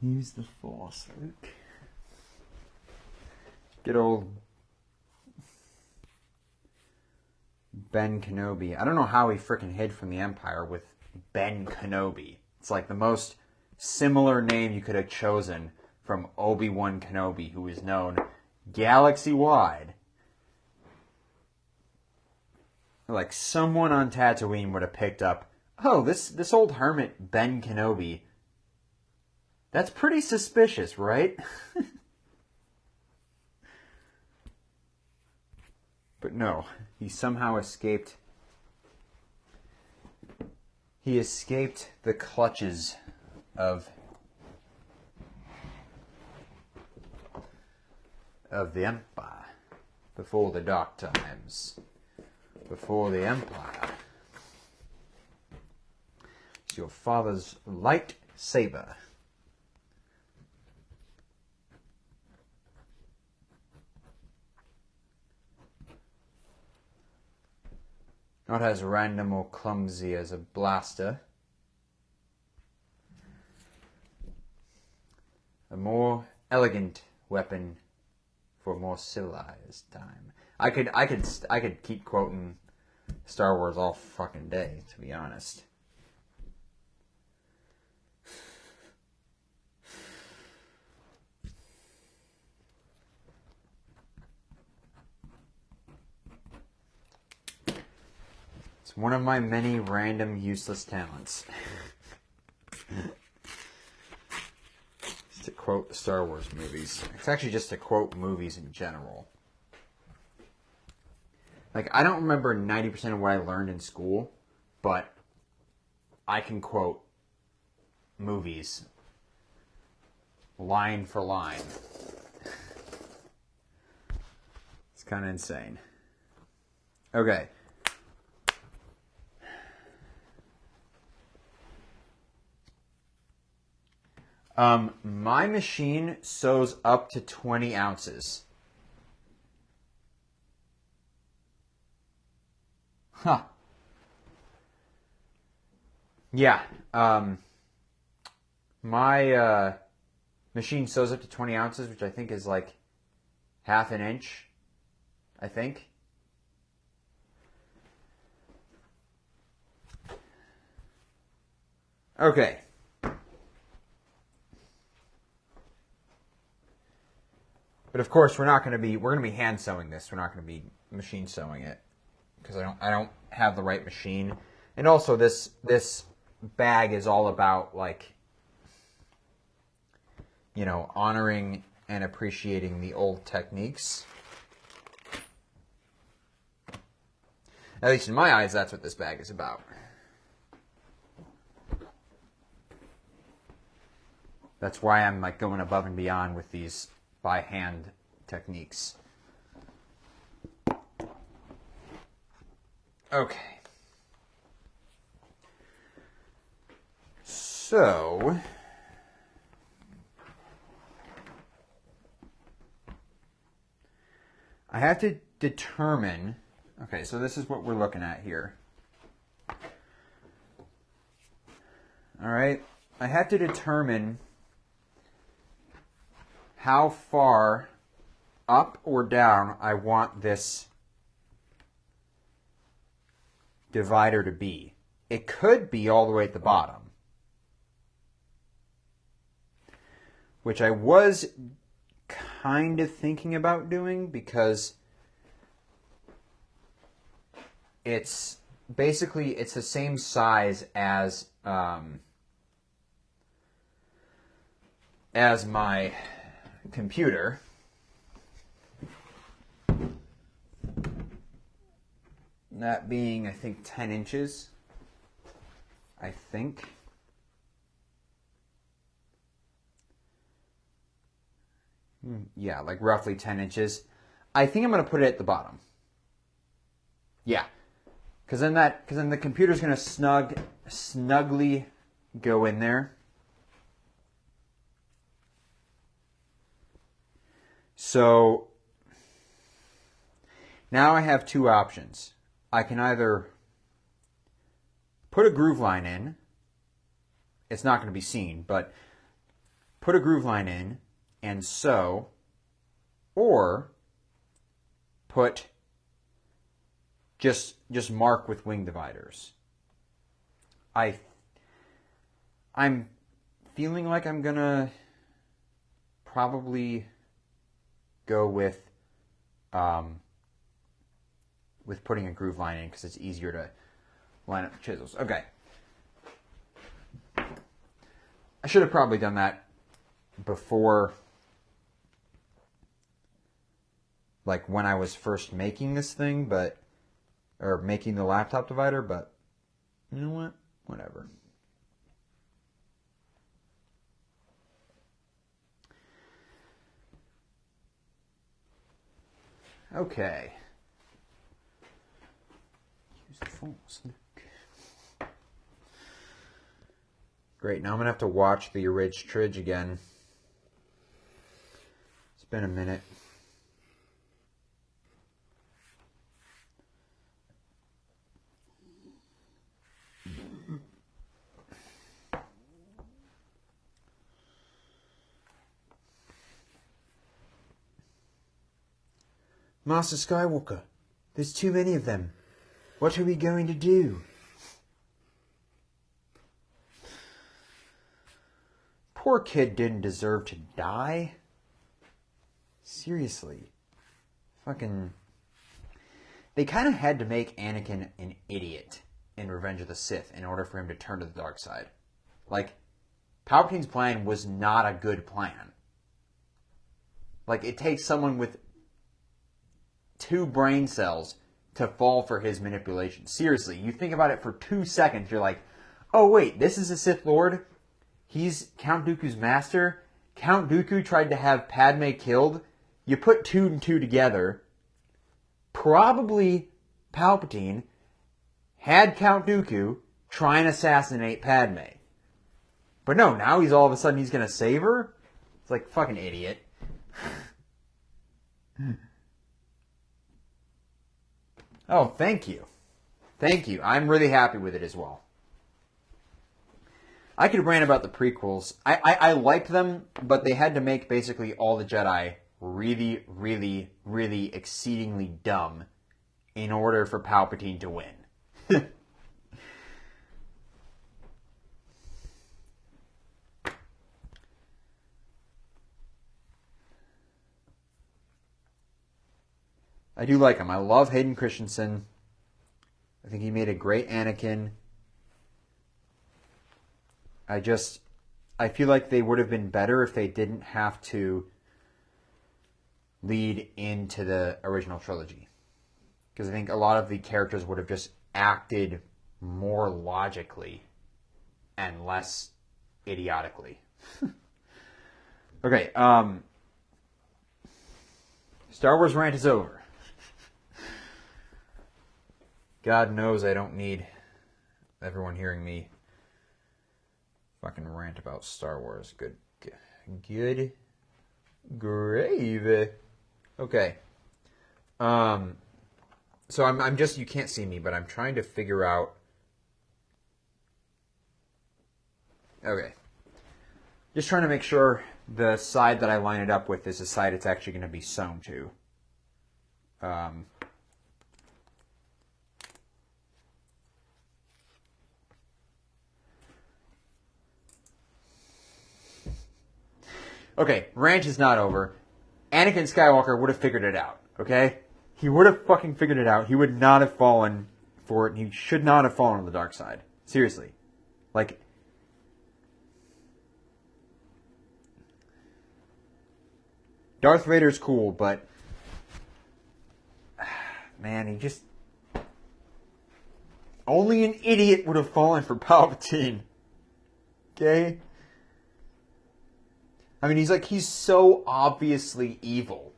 Use the Force, Luke. Good old Ben Kenobi. I don't know how he frickin' hid from the Empire with Ben Kenobi. It's like the most similar name you could have chosen from Obi-Wan Kenobi, who is known galaxy-wide. Like, someone on Tatooine would have picked up, oh, this old hermit, Ben Kenobi, that's pretty suspicious, right? But no, he somehow escaped. He escaped the clutches of the Empire before the dark times, before the Empire. It's your father's lightsaber. Not as random or clumsy as a blaster. A more elegant weapon for a more civilized time. I could keep quoting Star Wars all fucking day, to be honest. It's one of my many random useless talents. Just to quote the Star Wars movies. It's actually just to quote movies in general. Like, I don't remember 90% of what I learned in school, but I can quote movies line for line. It's kind of insane. Okay. My machine sews up to 20 ounces. Huh. Yeah. My machine sews up to 20 ounces, which I think is like half an inch, I think. Okay. But of course, we're going to be hand sewing this. We're not going to be machine sewing it because I don't have the right machine. And also this bag is all about, like, you know, honoring and appreciating the old techniques. At least in my eyes, that's what this bag is about. That's why I'm like going above and beyond with these by hand techniques. Okay. So I have to determine, okay, so this is what we're looking at here. All right. I have to determine how far up or down I want this divider to be. It could be all the way at the bottom, which I was kind of thinking about doing because it's basically, it's the same size as my computer. That being, I think, 10 inches. I think. Yeah, like roughly 10 inches. I think I'm going to put it at the bottom. Yeah. Because then the computer's going to snugly go in there. So now I have two options. I can either put a groove line in. It's not going to be seen, but put a groove line in and sew, or put just mark with wing dividers. I'm feeling like I'm gonna probably go with putting a groove line in because it's easier to line up the chisels. Okay. I should have probably done that before, like when I was first making this thing, or making the laptop divider, but you know what? Whatever. Okay. Use the force. Great, now I'm going to have to watch the Ridge Tridge again. It's been a minute. Master Skywalker, there's too many of them. What are we going to do? Poor kid didn't deserve to die. Seriously. Fucking... they kind of had to make Anakin an idiot in Revenge of the Sith in order for him to turn to the dark side. Like, Palpatine's plan was not a good plan. Like, it takes someone with 2 brain cells to fall for his manipulation. Seriously, you think about it for 2 seconds, you're like, oh wait, this is a Sith Lord? He's Count Dooku's master? Count Dooku tried to have Padme killed? You put 2 and 2 together. Probably Palpatine had Count Dooku try and assassinate Padme. But no, now he's all of a sudden he's going to save her? It's like, fucking idiot. Oh, thank you. Thank you. I'm really happy with it as well. I could rant about the prequels. I liked them, but they had to make basically all the Jedi really, really, really exceedingly dumb in order for Palpatine to win. I do like him. I love Hayden Christensen. I think he made a great Anakin. I feel like they would have been better if they didn't have to lead into the original trilogy. Because I think a lot of the characters would have just acted more logically and less idiotically. Okay, Star Wars rant is over. God knows I don't need everyone hearing me fucking rant about Star Wars. Good gravy. Okay. So I'm just, you can't see me, but I'm trying to figure out. Okay. Just trying to make sure the side that I line it up with is the side it's actually going to be sewn to. Okay, rant is not over. Anakin Skywalker would have figured it out, okay? He would have fucking figured it out. He would not have fallen for it. He should not have fallen on the dark side. Seriously. Like, Darth Vader's cool, but man, he just, only an idiot would have fallen for Palpatine. Okay? I mean, he's so obviously evil.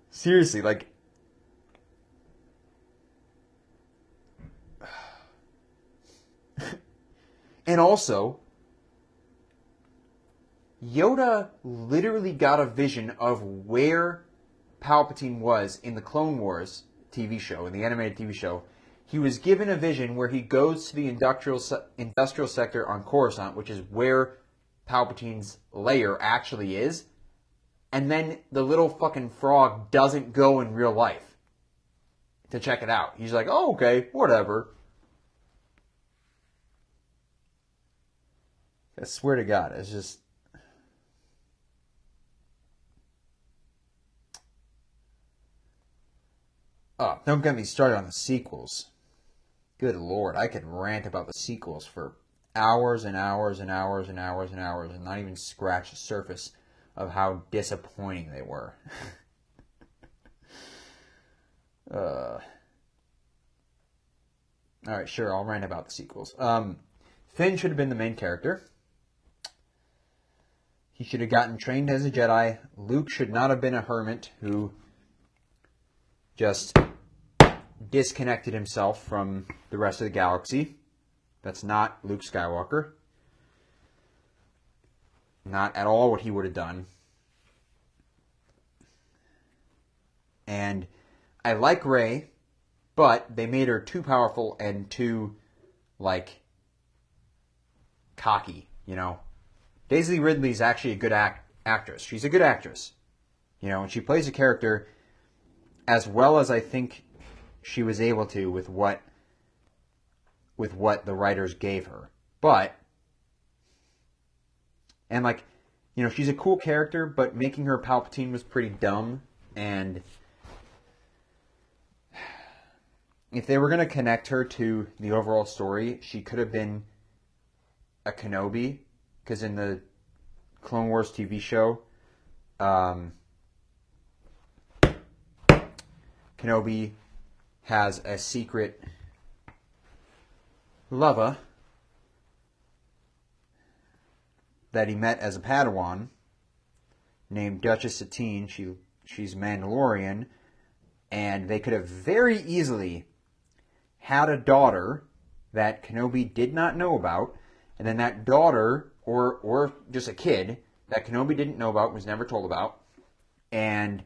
Seriously, like, and also, Yoda literally got a vision of where Palpatine was in the Clone Wars TV show, in the animated TV show. He was given a vision where he goes to the industrial sector on Coruscant, which is where Palpatine's lair actually is, and then the little fucking frog doesn't go in real life to check it out. He's like, oh, okay, whatever. I swear to God, it's just... Oh, don't get me started on the sequels. Good Lord, I could rant about the sequels for hours and hours and hours and hours and hours and not even scratch the surface of how disappointing they were. Alright, sure, I'll rant about the sequels. Finn should have been the main character. He should have gotten trained as a Jedi. Luke should not have been a hermit who just disconnected himself from the rest of the galaxy. That's not Luke Skywalker. Not at all what he would have done. And I like Rey, but they made her too powerful and too, like, cocky, you know. Daisy Ridley's actually a good actress. She's a good actress. You know, and she plays a character as well as I think she was able to with what the writers gave her. But, and like, you know, she's a cool character, but making her Palpatine was pretty dumb. And if they were going to connect her to the overall story, she could have been a Kenobi, because in the Clone Wars TV show, Kenobi has a secret lover that he met as a Padawan named Duchess Satine. She's Mandalorian, and they could have very easily had a daughter that Kenobi did not know about, and then that daughter, or just a kid that Kenobi didn't know about, was never told about, and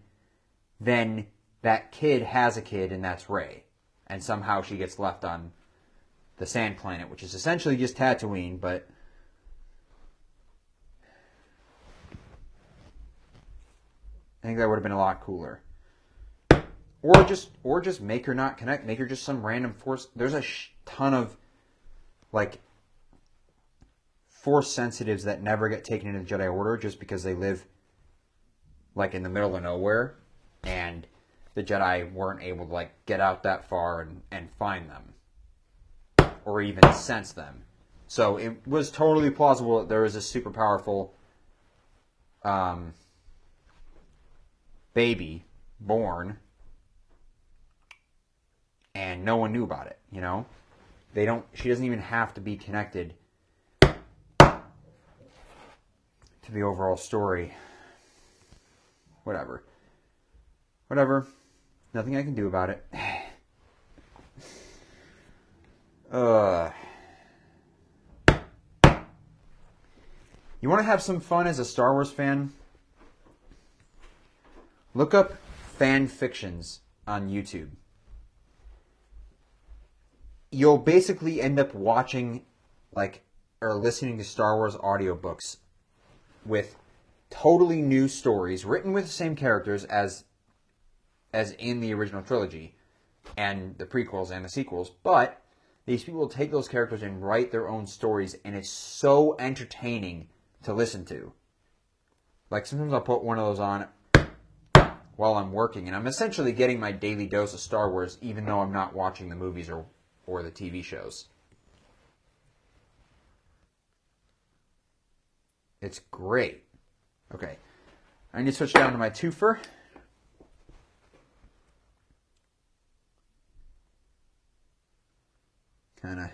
then that kid has a kid, and that's Rey, and somehow she gets left on the sand planet, which is essentially just Tatooine, but I think that would have been a lot cooler. Or just make her not connect. Make her just some random Force. There's a ton of like Force sensitives that never get taken into the Jedi Order just because they live like in the middle of nowhere, and the Jedi weren't able to like get out that far and find them or even sense them. So it was totally plausible that there was a super powerful baby born, and no one knew about it. You know, she doesn't even have to be connected to the overall story. Whatever. Nothing I can do about it. You want to have some fun as a Star Wars fan? Look up fan fictions on YouTube. You'll basically end up watching or listening to Star Wars audiobooks with totally new stories written with the same characters as in the original trilogy and the prequels and the sequels, but these people take those characters and write their own stories, and it's so entertaining to listen to. Like, sometimes I'll put one of those on while I'm working, and I'm essentially getting my daily dose of Star Wars, even though I'm not watching the movies or the TV shows. It's great. Okay, I need to switch down to my twofer. Kind of.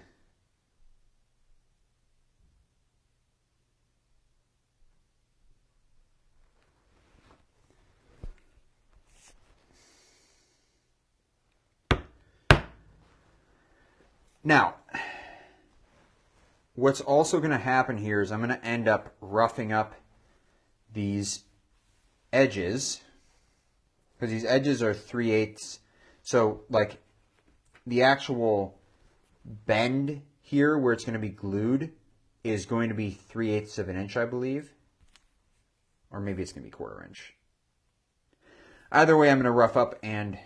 Now, what's also going to happen here is I'm going to end up roughing up these edges, because these edges are 3/8. So, like, the actual bend here where it's going to be glued is going to be 3/8 of an inch, I believe. Or maybe it's going to be 1/4 inch. Either way, I'm going to rough up and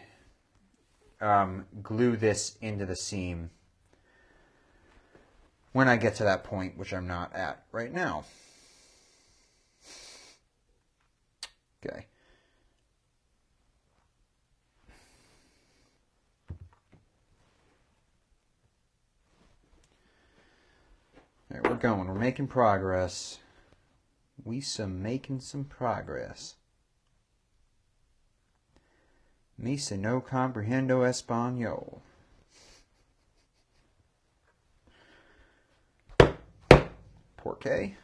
glue this into the seam when I get to that point, which I'm not at right now. Okay. All right, we're going. We're making progress. Making some progress. Misa no comprehendo español. Porque.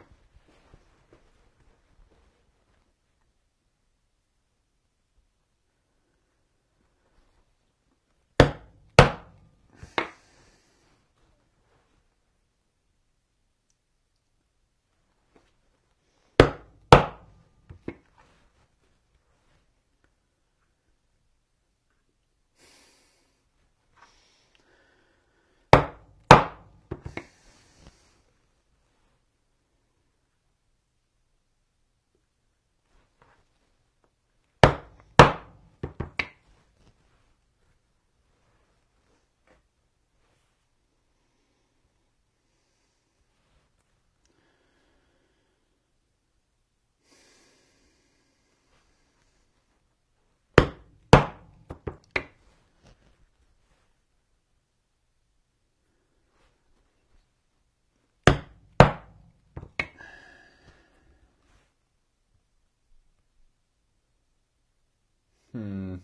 Okay,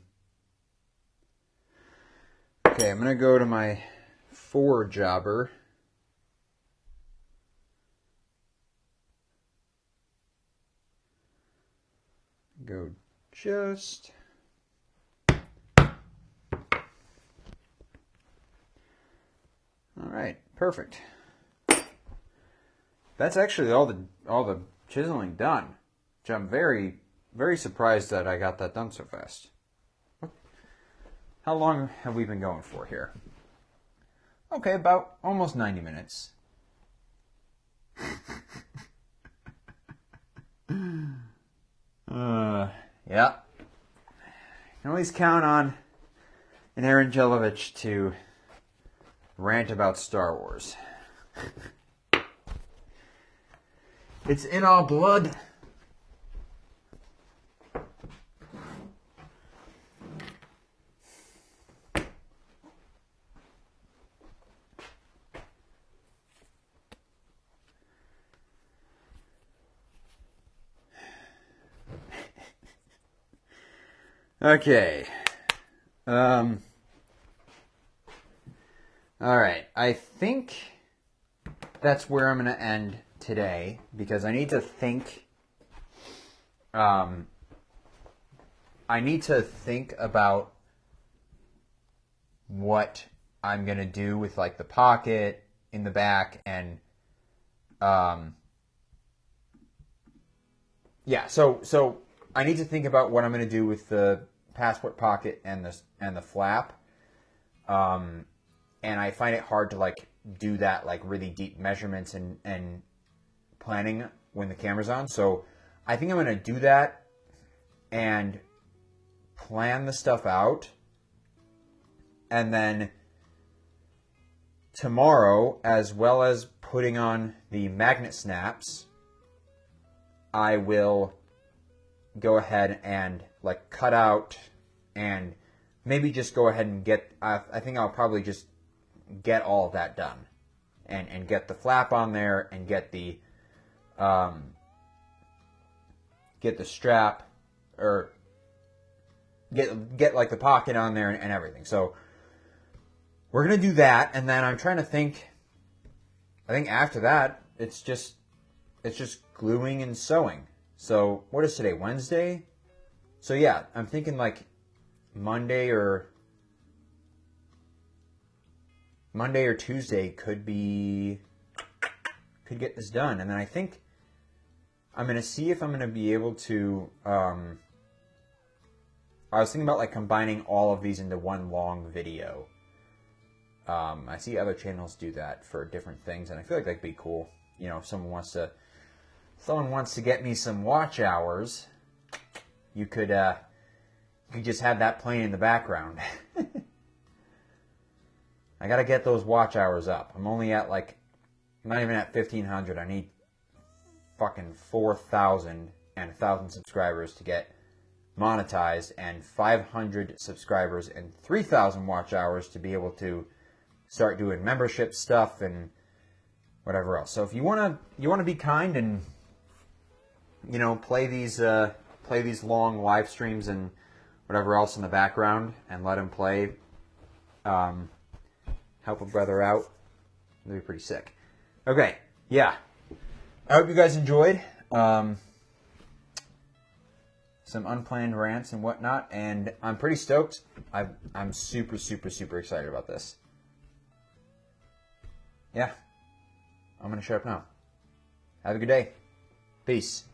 I'm gonna go to my 4 jobber. Go just. All right, perfect. That's actually all the chiseling done, which I'm very, very surprised that I got that done so fast. How long have we been going for here? Okay, about almost 90 minutes. Yeah. You can always count on an Aaron Jelovich to rant about Star Wars. It's in our blood. Okay. All right. I think that's where I'm going to end today because I need to think. I need to think about what I'm going to do with like the pocket in the back and yeah, so I need to think about what I'm going to do with the passport pocket and the flap. And I find it hard to like do that like really deep measurements and planning when the camera's on. So I think I'm going to do that and plan the stuff out. And then tomorrow, as well as putting on the magnet snaps, I will go ahead and like cut out and maybe just go ahead and get, I think I'll probably just get all of that done and get the flap on there and get the strap or get like the pocket on there and everything. So we're going to do that. And then I'm trying to think, I think after that, it's just gluing and sewing. So what is today? Wednesday? So yeah, I'm thinking like Monday or Tuesday could get this done. And then I think I'm going to see if I'm going to be able to, I was thinking about like combining all of these into one long video. I see other channels do that for different things, and I feel like that'd be cool. You know, if someone wants to get me some watch hours, you could just have that playing in the background. I gotta get those watch hours up. I'm only at like, I'm not even at 1,500. I need fucking 4,000 and 1,000 subscribers to get monetized, and 500 subscribers and 3,000 watch hours to be able to start doing membership stuff and whatever else. So if you wanna be kind and play these long live streams and whatever else in the background and let them play, help a brother out, that'd be pretty sick. Okay, yeah. I hope you guys enjoyed some unplanned rants and whatnot, and I'm pretty stoked. I'm super, super, super excited about this. Yeah. I'm going to shut up now. Have a good day. Peace.